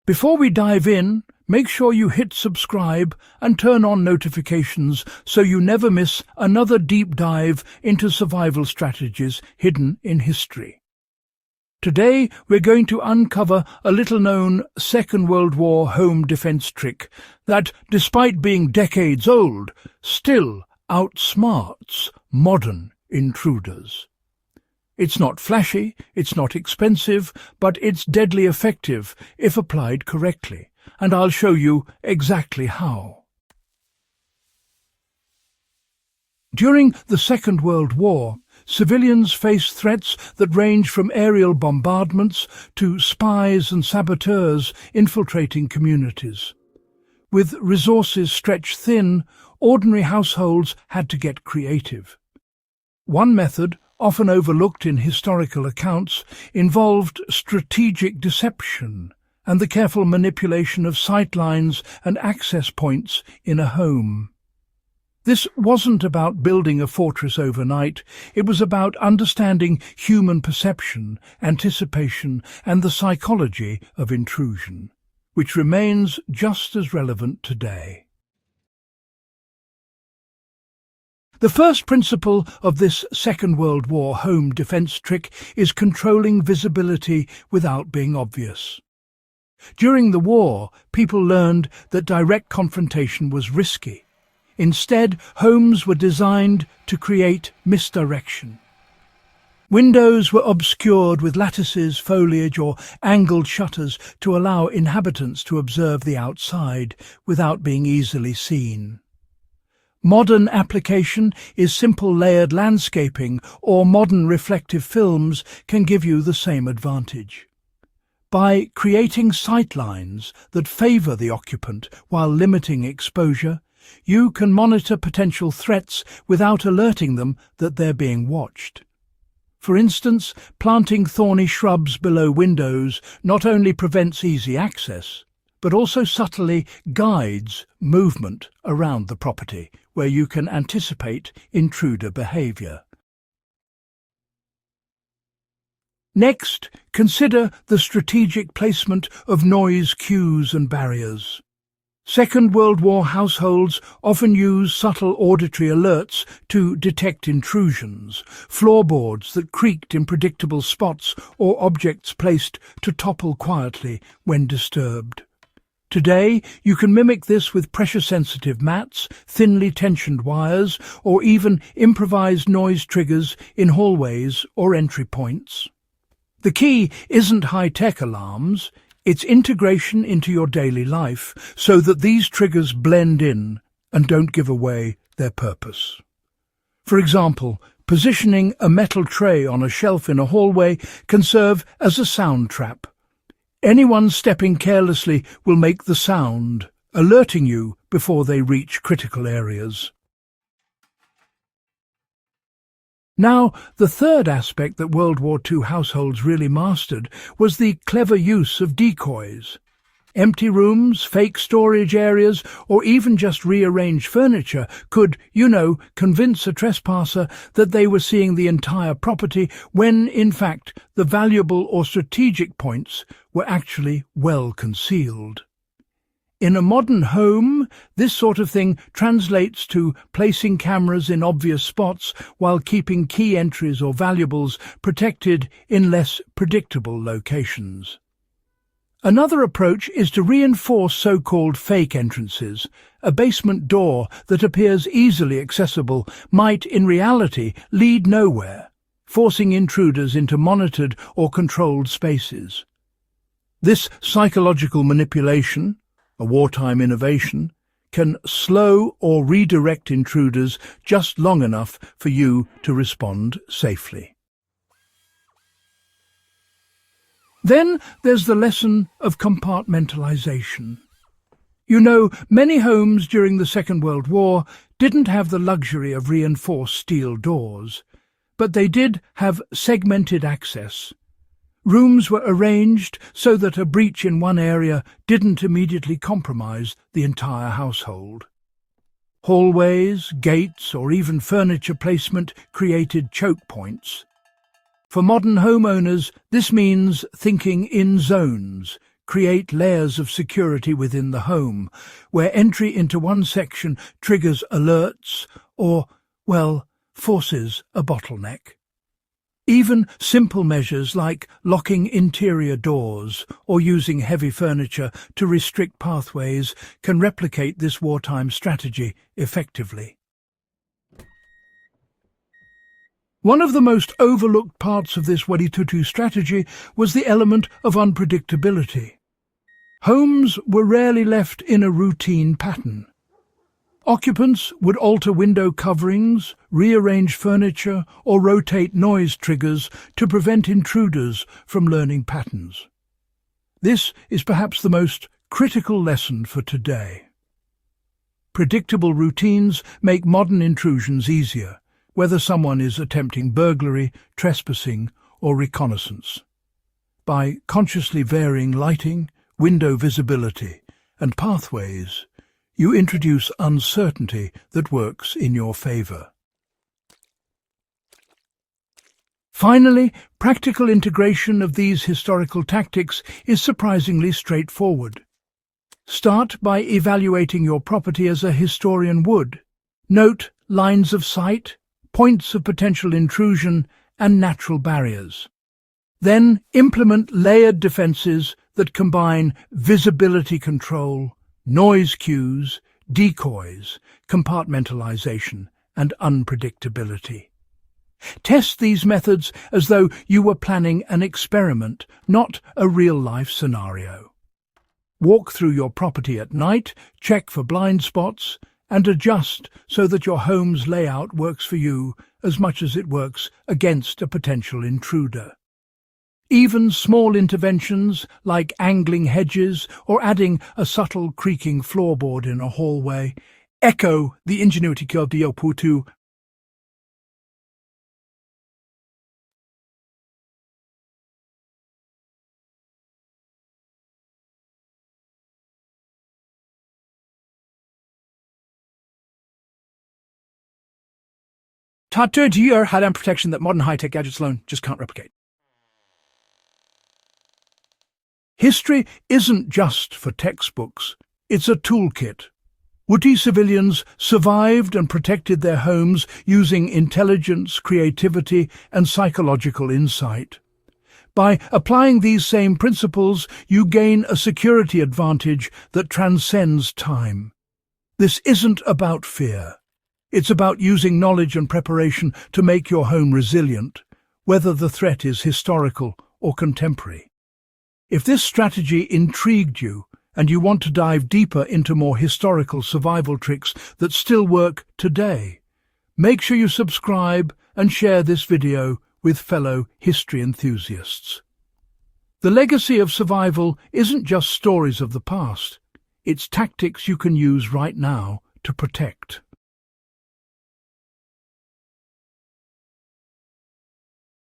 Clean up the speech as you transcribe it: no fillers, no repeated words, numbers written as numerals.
Before we dive in, make sure you hit subscribe and turn on notifications so you never miss another deep dive into survival strategies hidden in history. Today we're going to uncover a little-known Second World War home defense trick that, despite being decades old, still outsmarts modern intruders. It's not flashy, it's not expensive, but it's deadly effective if applied correctly, and I'll show you exactly how. During the Second World War, civilians faced threats that range from aerial bombardments to spies and saboteurs infiltrating communities. With resources stretched thin, ordinary households had to get creative. One method, often overlooked in historical accounts, involved strategic deception and the careful manipulation of sightlines and access points in a home. This wasn't about building a fortress overnight, it was about understanding human perception, anticipation, and the psychology of intrusion, which remains just as relevant today. The first principle of this Second World War home defense trick is controlling visibility without being obvious. During the war, people learned that direct confrontation was risky. Instead, homes were designed to create misdirection. Windows were obscured with lattices, foliage, or angled shutters to allow inhabitants to observe the outside without being easily seen. Modern application is simple layered landscaping, or modern reflective films can give you the same advantage. By creating sightlines that favour the occupant while limiting exposure, you can monitor potential threats without alerting them that they're being watched. For instance, planting thorny shrubs below windows not only prevents easy access, but also subtly guides movement around the property, where you can anticipate intruder behaviour. Next, consider the strategic placement of noise cues and barriers. Second World War households often use subtle auditory alerts to detect intrusions, floorboards that creaked in predictable spots or objects placed to topple quietly when disturbed. Today, you can mimic this with pressure-sensitive mats, thinly tensioned wires, or even improvised noise triggers in hallways or entry points. The key isn't high-tech alarms, it's integration into your daily life so that these triggers blend in and don't give away their purpose. For example, positioning a metal tray on a shelf in a hallway can serve as a sound trap. Anyone stepping carelessly will make the sound, alerting you before they reach critical areas. Now, the third aspect that World War II households really mastered was the clever use of decoys. Empty rooms, fake storage areas, or even just rearranged furniture could, convince a trespasser that they were seeing the entire property when, in fact, the valuable or strategic points were actually well concealed. In a modern home, this sort of thing translates to placing cameras in obvious spots while keeping key entries or valuables protected in less predictable locations. Another approach is to reinforce so-called fake entrances. A basement door that appears easily accessible might, in reality, lead nowhere, forcing intruders into monitored or controlled spaces. This psychological manipulation, a wartime innovation, can slow or redirect intruders just long enough for you to respond safely. Then there's the lesson of compartmentalization. Many homes during the Second World War didn't have the luxury of reinforced steel doors, but they did have segmented access. Rooms were arranged so that a breach in one area didn't immediately compromise the entire household. Hallways, gates, or even furniture placement created choke points. For modern homeowners, this means thinking in zones, create layers of security within the home, where entry into one section triggers alerts or, well, forces a bottleneck. Even simple measures like locking interior doors or using heavy furniture to restrict pathways can replicate this wartime strategy effectively. One of the most overlooked parts of this WWII strategy was the element of unpredictability. Homes were rarely left in a routine pattern. Occupants would alter window coverings, rearrange furniture, or rotate noise triggers to prevent intruders from learning patterns. This is perhaps the most critical lesson for today. Predictable routines make modern intrusions easier, whether someone is attempting burglary, trespassing, or reconnaissance. By consciously varying lighting, window visibility, and pathways, you introduce uncertainty that works in your favor. Finally, practical integration of these historical tactics is surprisingly straightforward. Start by evaluating your property as a historian would. Note lines of sight, points of potential intrusion, and natural barriers. Then implement layered defenses that combine visibility control, noise cues, decoys, compartmentalization, and unpredictability. Test these methods as though you were planning an experiment, not a real-life scenario. Walk through your property at night, check for blind spots, and adjust so that your home's layout works for you as much as it works against a potential intruder. Even small interventions like angling hedges or adding a subtle creaking floorboard in a hallway echo the ingenuity of WWII. Tattooed year had protection that modern high-tech gadgets alone just can't replicate. History isn't just for textbooks, it's a toolkit. WWII civilians survived and protected their homes using intelligence, creativity, and psychological insight. By applying these same principles, you gain a security advantage that transcends time. This isn't about fear. It's about using knowledge and preparation to make your home resilient, whether the threat is historical or contemporary. If this strategy intrigued you and you want to dive deeper into more historical survival tricks that still work today, make sure you subscribe and share this video with fellow history enthusiasts. The legacy of survival isn't just stories of the past, it's tactics you can use right now to protect.